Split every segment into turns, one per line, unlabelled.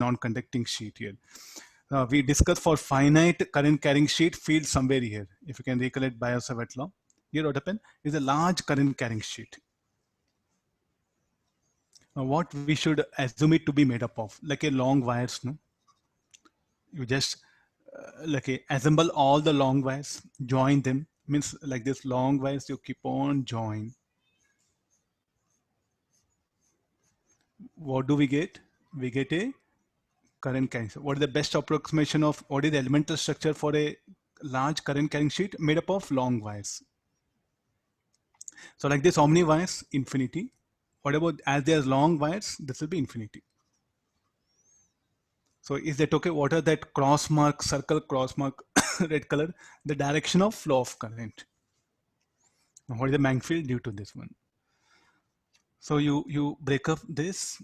non-conducting sheet here. We discussed for finite current carrying sheet field somewhere here. If you can recollect Biot-Savart law, here what happened is a large current carrying sheet. What we should assume it to be made up of, like a long wires, no? You just assemble all the long wires, join them, means like this long wires you keep on join. What do we get? We get a current carrying. What is the best approximation of what is the elemental structure for a large current carrying sheet made up of long wires? So like this, how many wires? Infinity. What about as there's long wires? This will be infinity. So is that okay? What are that cross mark, circle cross mark, red color? The direction of flow of current. What is the magnetic field due to this one? So you break up this.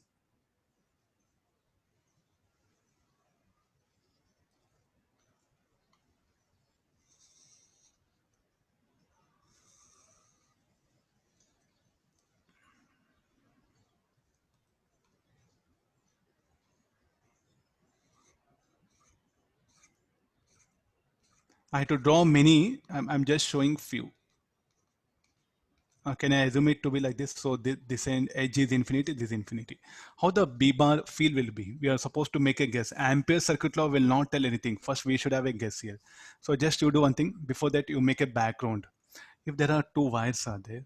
I have to draw many. I'm just showing few. Can I assume it to be like this? So this end edge is infinity, this is infinity. How the B bar field will be? We are supposed to make a guess. Ampere's circuit law will not tell anything. First, we should have a guess here. So just you do one thing. Before that, you make a background. If there are two wires are there,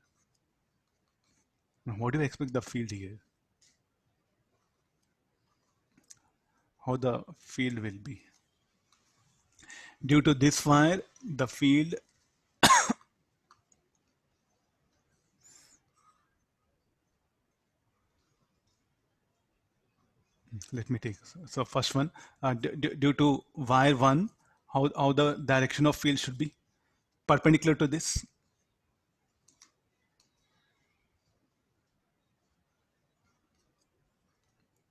what do you expect the field here? How the field will be? Due to this wire, the field let me take so first one due to wire one, how the direction of field should be perpendicular to this.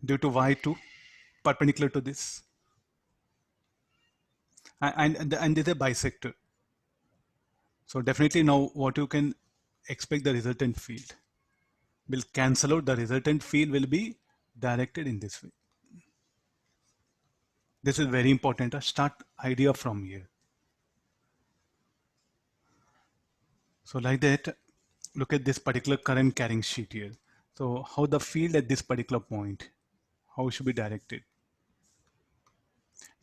Due to y2 perpendicular to this, and there's a bisector. So definitely now what you can expect, the resultant field will cancel out. The resultant field will be directed in this way. This is very important. Start idea from here. So like that, look at this particular current carrying sheet here. So how the field at this particular point, how it should be directed?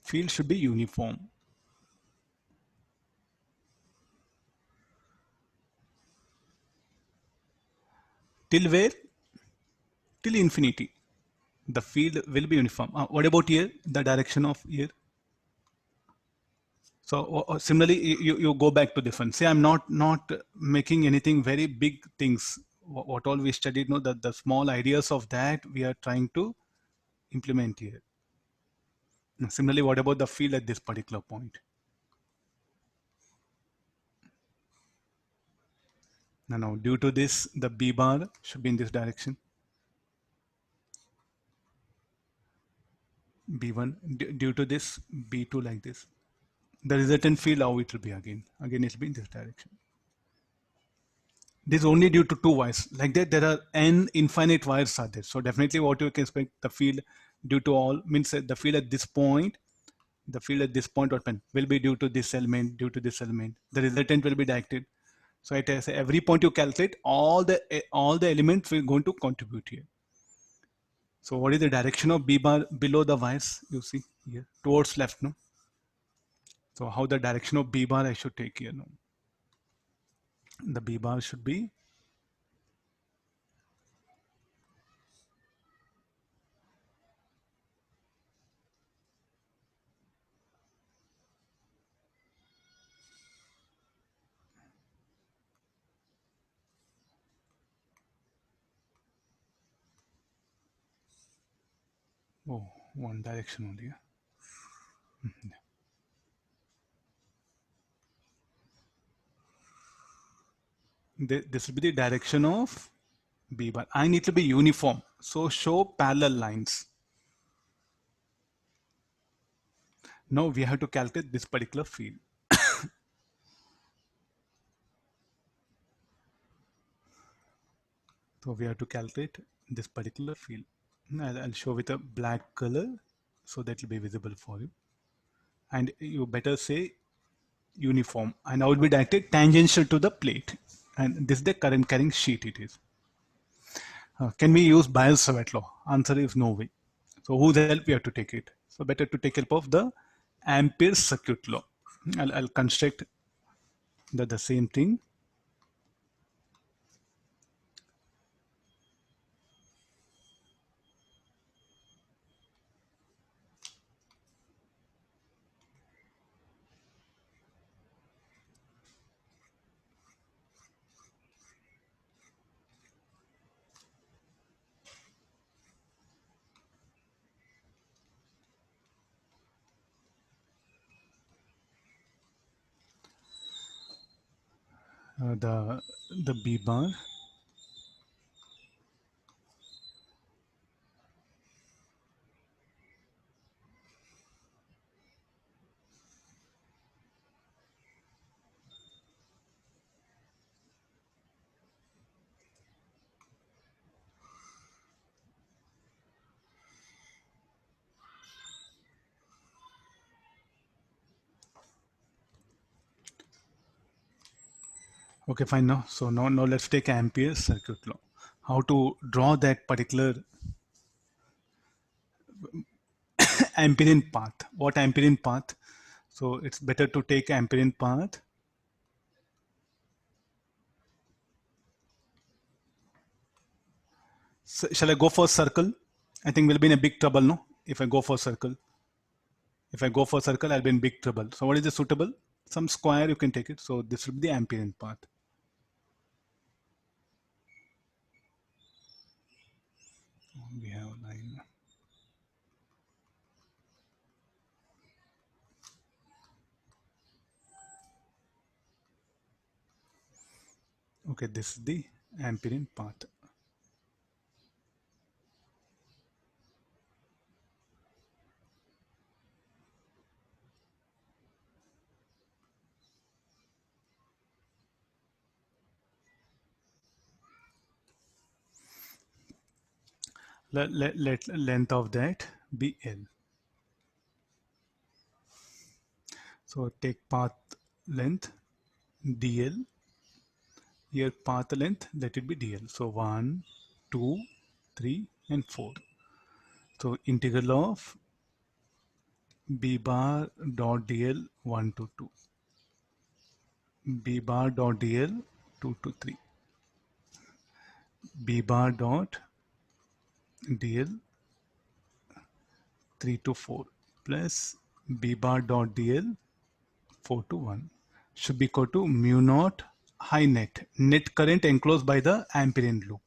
Field should be uniform. Till where? Till infinity. The field will be uniform. What about here? The direction of here? So similarly, you go back to this one. Say I'm not making anything very big things. What all we studied, no, that the small ideas of that we are trying to implement here. Similarly, what about the field at this particular point? Now, due to this, the B bar should be in this direction. B1, due to this, B2 like this. The resultant field, how it will be again? Again, it will be in this direction. This is only due to two wires. Like that, there are n infinite wires are there. So definitely what you can expect, the field due to all means the field at this point, the field at this point will be due to this element, due to this element. The resultant will be directed. So at every point you calculate, all the elements will going to contribute here. So what is the direction of B bar below the wires? You see here towards left, no? So how the direction of B bar I should take here, no? The B bar should be one direction only. This will be the direction of B bar. I need to be uniform. So show parallel lines. Now we have to calculate this particular field. So we have to calculate this particular field. I'll show with a black color. so that will be visible for you. And you better say uniform, and I would be directed tangential to the plate. And this is the current carrying sheet it is. Can we use Biot-Savart law? Answer is no way. So whose help we have to take it? So better to take help of the Amperes circuit law. I'll construct the same thing. The B bar. Okay, fine. Now, so now let's take Ampere's circuit law. How to draw that particular Amperian path? What Amperian path? So it's better to take Amperian path. So shall I go for circle? I think we'll be in a big trouble, no? If I go for circle. If I go for circle, I'll be in big trouble. So what is the suitable? Some square you can take it. So this will be the Amperian path. We have line. Okay, this is the Amperian path. Let length of that be L. So take path length dl. Here path length, let it be dl. So 1, 2, 3, and 4. So integral of b bar dot dl 1 to 2. B bar dot dl 2 to 3. B bar dot dl 3 to 4 plus b bar dot dl 4 to 1 should be equal to mu naught high net current enclosed by the Amperian loop.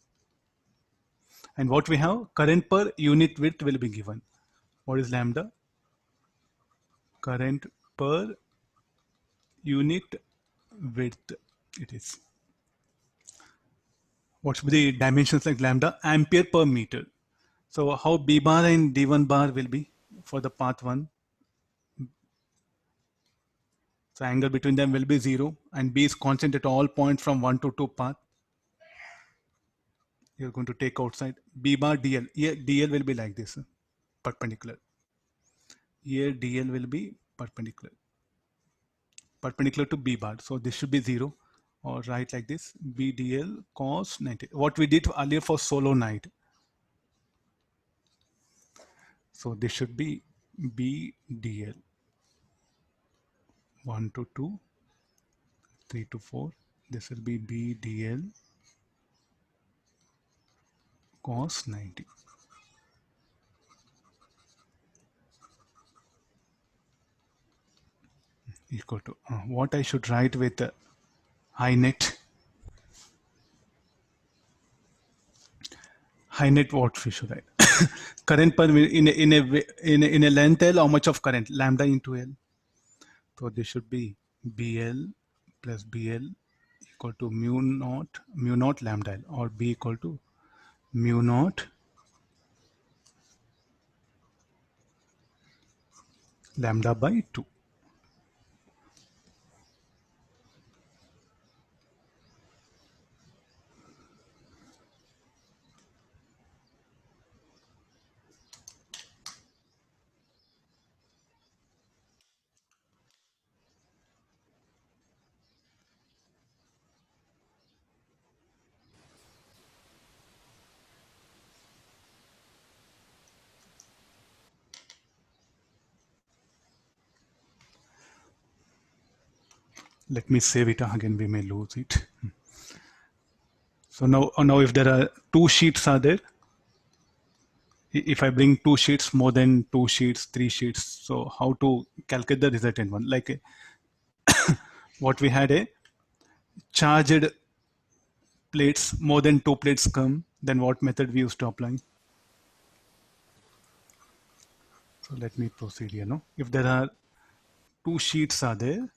And what we have, current per unit width will be given. What is lambda? Current per unit width it is. What should be the dimensions like lambda? Ampere per meter. So how B bar and D1 bar will be for the path 1? So angle between them will be 0 and B is constant at all points from 1 to 2 path. You're going to take outside B bar DL. Here DL will be like this, perpendicular. Here DL will be perpendicular to B bar. So this should be 0 or write like this BDL cos 90. What we did earlier for solenoid. So this should be BDL 1 to 2, 3 to 4. This will be BDL cos 90. Equal to what I should write with high net. High net what we should write? Current per in a length L, how much of current? Lambda into L. So this should be BL plus BL equal to mu naught lambda L, or B equal to mu naught lambda by 2. Let me save it again, we may lose it. So now if there are two sheets are there, if I bring two sheets, more than two sheets, three sheets, so how to calculate the resultant one? Like what we had a charged plates, more than two plates come, then what method we used to apply? So let me proceed here. No, if there are two sheets are there,